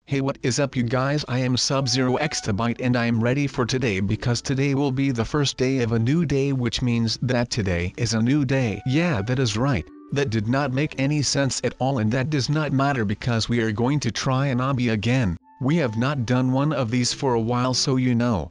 Hey, what is up you guys, I am Sub-Zero Exabyte and I am ready for today because today will be the first day of a new day, which means that today is a new day. Yeah, that is right. That did not make any sense at all, and that does not matter because we are going to try an obby again. We have not done one of these for a while, so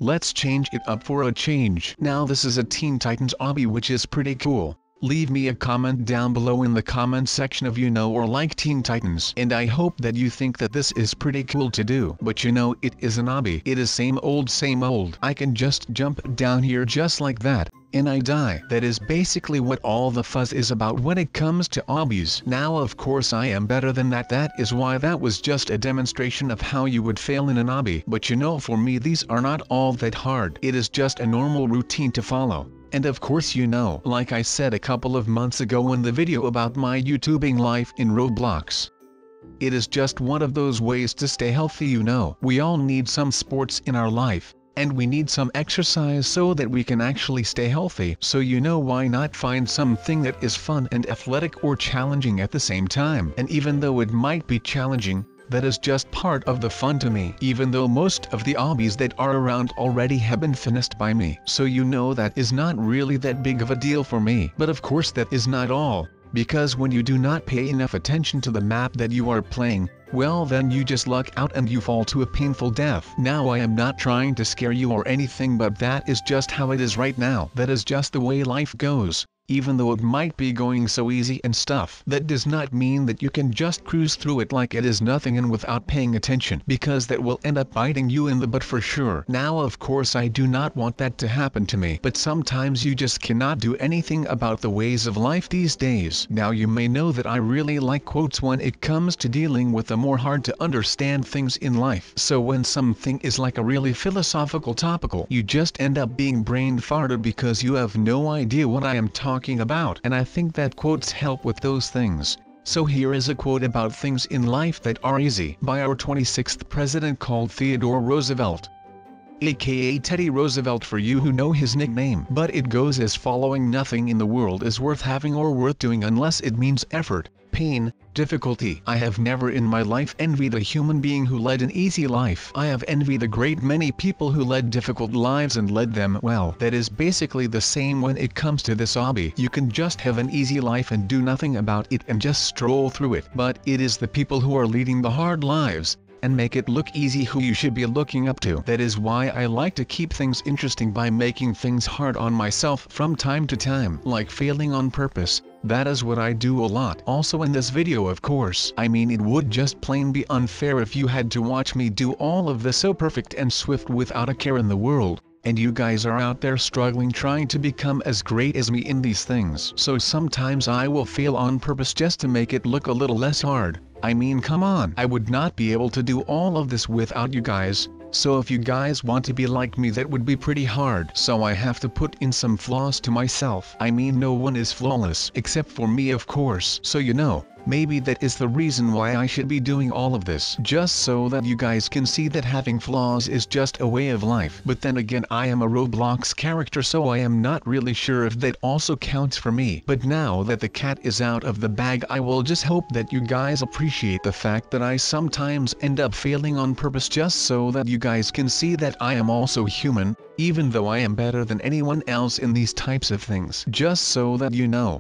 let's change it up for a change. Now this is a Teen Titans obby which is pretty cool. Leave me a comment down below in the comment section if you know or like Teen Titans, and I hope that you think that this is pretty cool to do. But it is an obby. It is same old same old. I can just jump down here just like that, and I die. That is basically what all the fuzz is about when it comes to obbies. Now of course I am better than that. That is why that was just a demonstration of how you would fail in an obby. But for me these are not all that hard. It is just a normal routine to follow. And of course like I said a couple of months ago in the video about my YouTubing life in Roblox, it is just one of those ways to stay healthy. We all need some sports in our life, and we need some exercise so that we can actually stay healthy. So why not find something that is fun and athletic or challenging at the same time? And even though it might be challenging, that is just part of the fun to me, even though most of the obbies that are around already have been finished by me. So that is not really that big of a deal for me. But of course that is not all, because when you do not pay enough attention to the map that you are playing, well then you just luck out and you fall to a painful death. Now I am not trying to scare you or anything, but that is just how it is right now. That is just the way life goes. Even though it might be going so easy and stuff, that does not mean that you can just cruise through it like it is nothing and without paying attention, because that will end up biting you in the butt for sure. Now of course I do not want that to happen to me, but sometimes you just cannot do anything about the ways of life these days. Now you may know that I really like quotes when it comes to dealing with the more hard to understand things in life. So when something is like a really philosophical topical, you just end up being brain farted because you have no idea what I am talking about, and I think that quotes help with those things. So here is a quote about things in life that are easy by our 26th president called Theodore Roosevelt, aka Teddy Roosevelt for you who know his nickname. But it goes as following: nothing in the world is worth having or worth doing unless it means effort, pain, difficulty. I have never in my life envied a human being who led an easy life. I have envied a great many people who led difficult lives and led them well. That is basically the same when it comes to this hobby. You can just have an easy life and do nothing about it and just stroll through it. But it is the people who are leading the hard lives and make it look easy who you should be looking up to. That is why I like to keep things interesting by making things hard on myself from time to time, like failing on purpose. That is what I do a lot. Also in this video of course, it would just plain be unfair if you had to watch me do all of this so perfect and swift without a care in the world, and you guys are out there struggling trying to become as great as me in these things. So sometimes I will fail on purpose just to make it look a little less hard. Come on, I would not be able to do all of this without you guys. So if you guys want to be like me, that would be pretty hard. So I have to put in some flaws to myself. No one is flawless except for me of course. So maybe that is the reason why I should be doing all of this, just so that you guys can see that having flaws is just a way of life. But then again, I am a Roblox character, so I am not really sure if that also counts for me. But now that the cat is out of the bag, I will just hope that you guys appreciate the fact that I sometimes end up failing on purpose, just so that you guys can see that I am also human, even though I am better than anyone else in these types of things. Just so that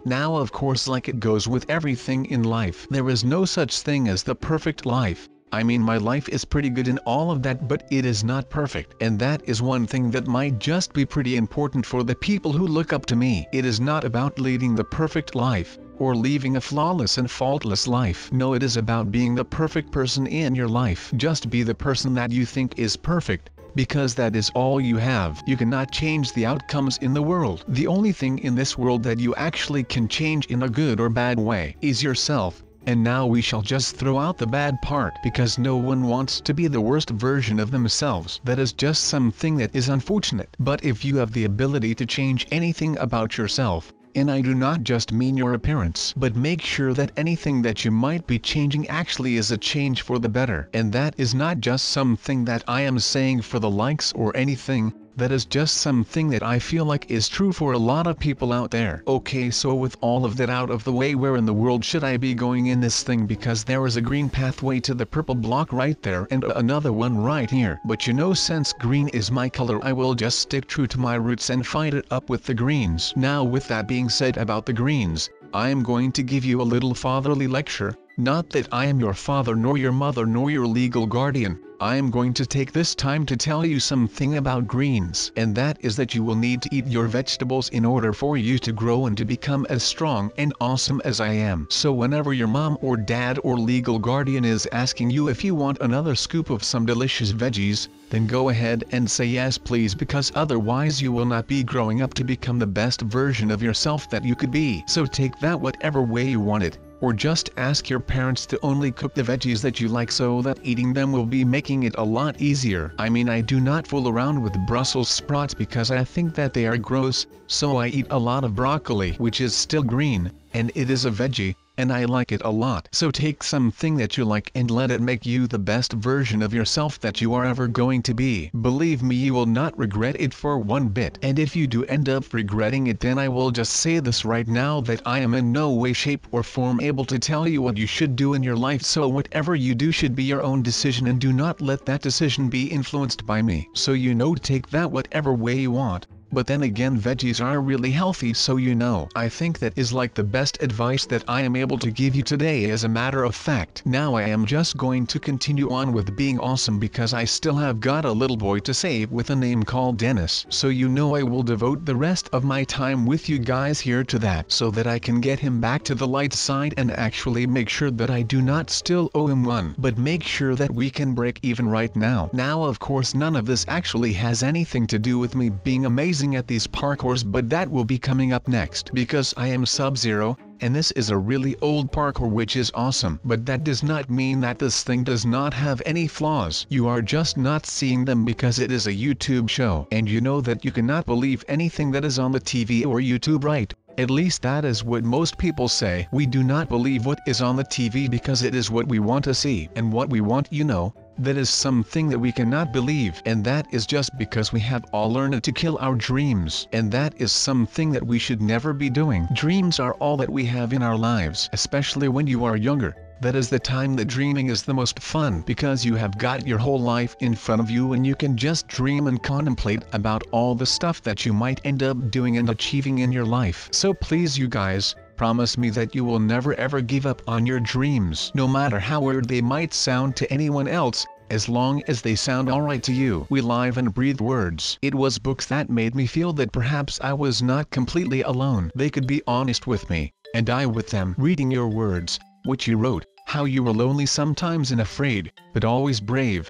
Now of course, like it goes with everything in life, there is no such thing as the perfect life. My life is pretty good in all of that, but it is not perfect. And that is one thing that might just be pretty important for the people who look up to me. It is not about leading the perfect life, or leaving a flawless and faultless life. No, it is about being the perfect person in your life. Just be the person that you think is perfect, because that is all you have. You cannot change the outcomes in the world. The only thing in this world that you actually can change in a good or bad way is yourself. And now we shall just throw out the bad part, because no one wants to be the worst version of themselves. That is just something that is unfortunate. But if you have the ability to change anything about yourself, and I do not just mean your appearance, but make sure that anything that you might be changing actually is a change for the better. And that is not just something that I am saying for the likes or anything, That is just something that I feel like is true for a lot of people out there. Okay, so with all of that out of the way, where in the world should I be going in this thing? Because there is a green pathway to the purple block right there and another one right here. But you know, since green is my color, I will just stick true to my roots and fight it up with the greens. Now with that being said about the greens, I am going to give you a little fatherly lecture. Not that I am your father nor your mother nor your legal guardian. I am going to take this time to tell you something about greens, and that is that you will need to eat your vegetables in order for you to grow and to become as strong and awesome as I am. So whenever your mom or dad or legal guardian is asking you if you want another scoop of some delicious veggies, then go ahead and say yes please, because otherwise you will not be growing up to become the best version of yourself that you could be. So take that whatever way you want it. Or just ask your parents to only cook the veggies that you like, so that eating them will be making it a lot easier. I mean, I do not fool around with Brussels sprouts because I think that they are gross, so I eat a lot of broccoli, which is still green, and it is a veggie, and I like it a lot. So take something that you like and let it make you the best version of yourself that you are ever going to be. Believe me, you will not regret it for one bit. And if you do end up regretting it, then I will just say this right now, that I am in no way, shape or form able to tell you what you should do in your life. So whatever you do should be your own decision, and do not let that decision be influenced by me. So you know, take that whatever way you want. But then again, veggies are really healthy, so you know. I think that is like the best advice that I am able to give you today, as a matter of fact. Now I am just going to continue on with being awesome, because I still have got a little boy to save with a name called Dennis. So you know, I will devote the rest of my time with you guys here to that, so that I can get him back to the light side and actually make sure that I do not still owe him one, but make sure that we can break even right now. Now of course none of this actually has anything to do with me being amazing at these parkours, but that will be coming up next, because I am Sub-Zero, and this is a really old parkour which is awesome. But that does not mean that this thing does not have any flaws. You are just not seeing them because it is a YouTube show, and you know that you cannot believe anything that is on the TV or YouTube, right? At least that is what most people say. We do not believe what is on the TV because it is what we want to see, and what we want, you know, that is something that we cannot believe, and that is just because we have all learned to kill our dreams, and that is something that we should never be doing. Dreams are all that we have in our lives, especially when you are younger. That is the time that dreaming is the most fun, because you have got your whole life in front of you and you can just dream and contemplate about all the stuff that you might end up doing and achieving in your life. So please, you guys, promise me that you will never ever give up on your dreams, no matter how weird they might sound to anyone else, as long as they sound alright to you. We live and breathe words. It was books that made me feel that perhaps I was not completely alone. They could be honest with me, and I with them. Reading your words, which you wrote, how you were lonely sometimes and afraid, but always brave.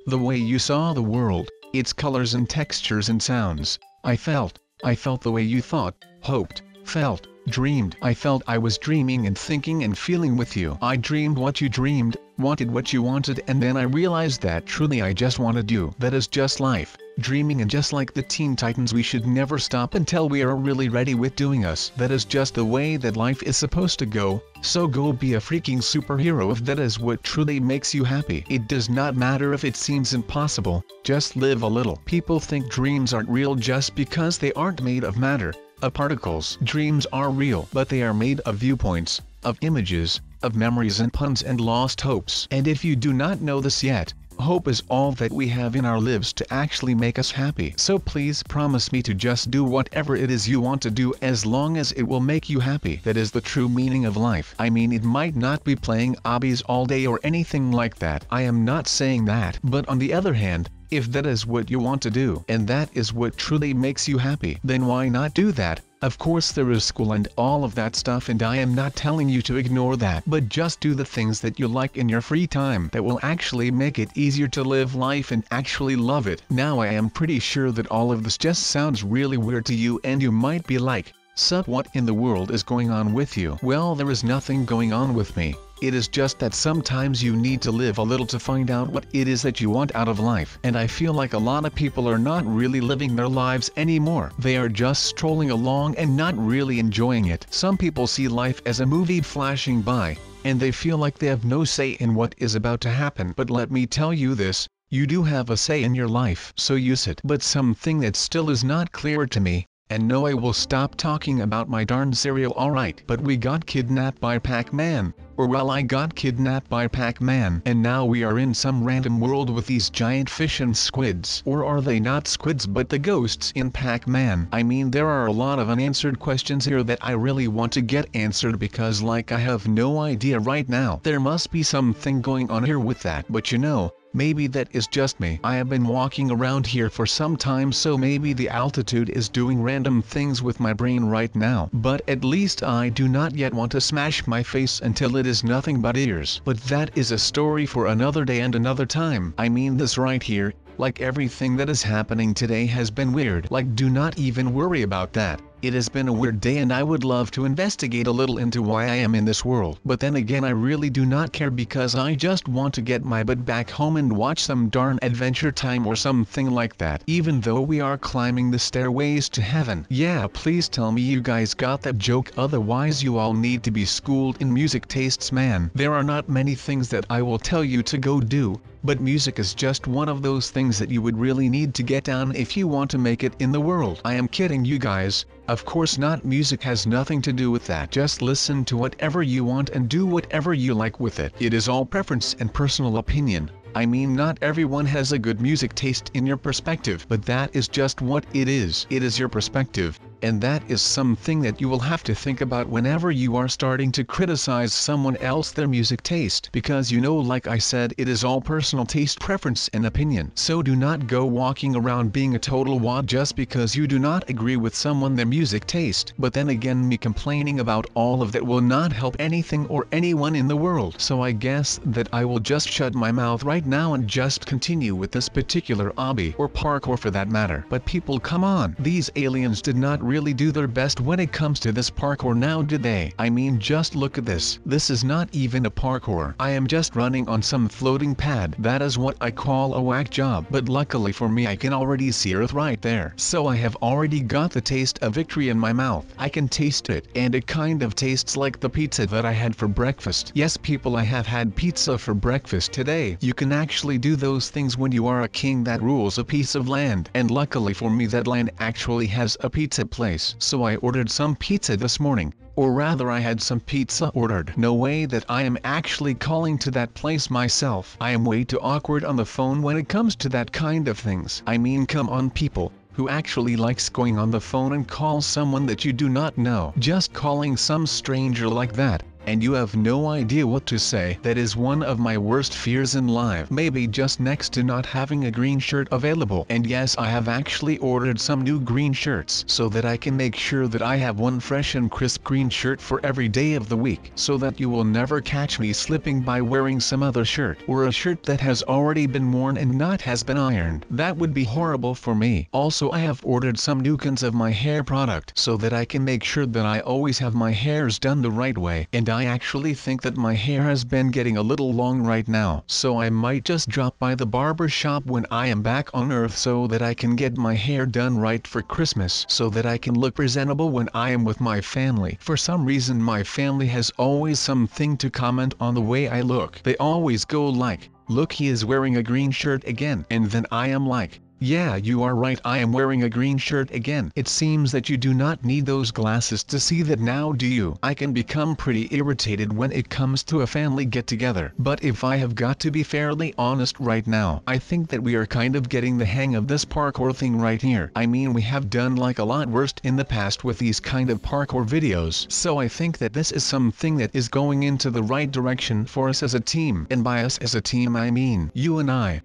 The way you saw the world, its colors and textures and sounds. I felt the way you thought, hoped, felt, dreamed. I felt I was dreaming and thinking and feeling with you. I dreamed what you dreamed, wanted what you wanted, and then I realized that truly I just wanted you. That is just life, dreaming, and just like the Teen Titans, we should never stop until we are really ready with doing us. That is just the way that life is supposed to go, so go be a freaking superhero if that is what truly makes you happy. It does not matter if it seems impossible, just live a little. People think dreams aren't real just because they aren't made of matter, of particles. Dreams are real, but they are made of viewpoints, of images, of memories and puns and lost hopes. And if you do not know this yet, hope is all that we have in our lives to actually make us happy. So please promise me to just do whatever it is you want to do, as long as it will make you happy. That is the true meaning of life. I mean, it might not be playing obbies all day or anything like that. I am not saying that. But on the other hand, if that is what you want to do, and that is what truly makes you happy, then why not do that? Of course there is school and all of that stuff, and I am not telling you to ignore that, but just do the things that you like in your free time that will actually make it easier to live life and actually love it. Now I am pretty sure that all of this just sounds really weird to you, and you might be like, "Sup, what in the world is going on with you?" Well, there is nothing going on with me. It is just that sometimes you need to live a little to find out what it is that you want out of life. And I feel like a lot of people are not really living their lives anymore. They are just strolling along and not really enjoying it. Some people see life as a movie flashing by, and they feel like they have no say in what is about to happen. But let me tell you this, You do have a say in your life, so use it. But something that still is not clear to me, and no, I will stop talking about my darn cereal, alright. But we got kidnapped by Pac-Man. Or well, I got kidnapped by Pac-Man, and now we are in some random world with these giant fish and squids. Or are they not squids but the ghosts in Pac-Man? I mean, there are a lot of unanswered questions here that I really want to get answered, because like I have no idea right now. There must be something going on here with that, but you know, maybe that is just me. I have been walking around here for some time, so maybe the altitude is doing random things with my brain right now. But at least I do not yet want to smash my face until it is nothing but ears. But that is a story for another day and another time. I mean, this right here, like everything that is happening today has been weird. Like, do not even worry about that. It has been a weird day, and I would love to investigate a little into why I am in this world. But then again, I really do not care, because I just want to get my butt back home and watch some darn Adventure Time or something like that. Even though we are climbing the stairways to heaven. Yeah, please tell me you guys got that joke, otherwise you all need to be schooled in music tastes, man. There are not many things that I will tell you to go do, but music is just one of those things that you would really need to get down if you want to make it in the world. I am kidding you guys. Of course not, music has nothing to do with that. Just listen to whatever you want and do whatever you like with it. It is all preference and personal opinion. I mean, not everyone has a good music taste in your perspective, but that is just what it is. It is your perspective, and that is something that you will have to think about whenever you are starting to criticize someone else, their music taste. Because you know, like I said, it is all personal taste, preference and opinion. So do not go walking around being a total wad just because you do not agree with someone, their music taste. But then again, me complaining about all of that will not help anything or anyone in the world. So I guess that I will just shut my mouth right now and just continue with this particular hobby, or parkour for that matter. But people, come on, these aliens did not really do their best when it comes to this parkour now, did they? I mean, just look at this. This is not even a parkour. I am just running on some floating pad. That is what I call a whack job. But luckily for me, I can already see Earth right there. So I have already got the taste of victory in my mouth. I can taste it, and it kind of tastes like the pizza that I had for breakfast. Yes, people, I have had pizza for breakfast today. You can actually do those things when you are a king that rules a piece of land. And luckily for me, that land actually has a pizza place. So I ordered some pizza this morning. Or rather, I had some pizza ordered. No way that I am actually calling to that place myself. I am way too awkward on the phone when it comes to that kind of things. I mean, come on, people. Who actually likes going on the phone and call someone that you do not know? Just calling some stranger like that, and you have no idea what to say. That is one of my worst fears in life. Maybe just next to not having a green shirt available. And yes, I have actually ordered some new green shirts so that I can make sure that I have one fresh and crisp green shirt for every day of the week, so that you will never catch me slipping by wearing some other shirt, or a shirt that has already been worn and not has been ironed. That would be horrible for me. Also, I have ordered some new kinds of my hair product so that I can make sure that I always have my hairs done the right way. And I actually think that my hair has been getting a little long right now, so I might just drop by the barber shop when I am back on Earth so that I can get my hair done right for Christmas, so that I can look presentable when I am with my family. For some reason, my family has always something to comment on the way I look. They always go like, "Look, he is wearing a green shirt again." And then I am like, "Yeah, you are right, I am wearing a green shirt again." It seems that you do not need those glasses to see that now, do you? I can become pretty irritated when it comes to a family get-together. But if I have got to be fairly honest right now, I think that we are kind of getting the hang of this parkour thing right here. I mean, we have done like a lot worse in the past with these kind of parkour videos. So I think that this is something that is going into the right direction for us as a team. And by us as a team, I mean you and I.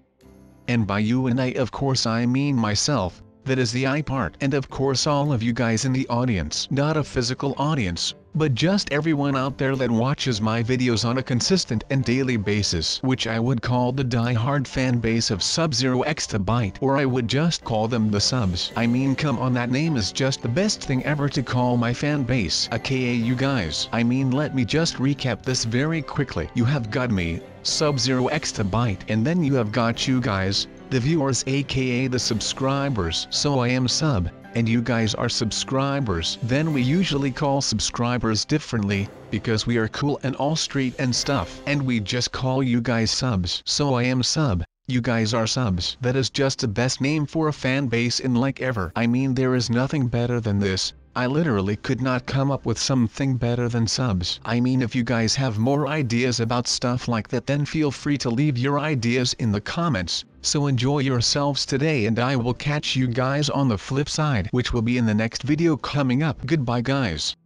And by you and I, of course, I mean myself. That is the I part. And of course all of you guys in the audience. Not a physical audience, but just everyone out there that watches my videos on a consistent and daily basis, which I would call the die-hard fan base of Sub-Zero Exabyte, or I would just call them the subs. I mean, come on, that name is just the best thing ever to call my fan base, aka you guys. I mean, let me just recap this very quickly. You have got me, Sub-Zero Exabyte, and then you have got you guys, the viewers, aka the subscribers. So I am sub, and you guys are subscribers. Then we usually call subscribers differently, because we are cool and all street and stuff, and we just call you guys subs. So I am sub, You guys are subs. That is just the best name for a fan base in like ever. I mean, there is nothing better than this. I literally could not come up with something better than subs. I mean, if you guys have more ideas about stuff like that, then feel free to leave your ideas in the comments. So enjoy yourselves today, and I will catch you guys on the flip side, which will be in the next video coming up. Goodbye guys.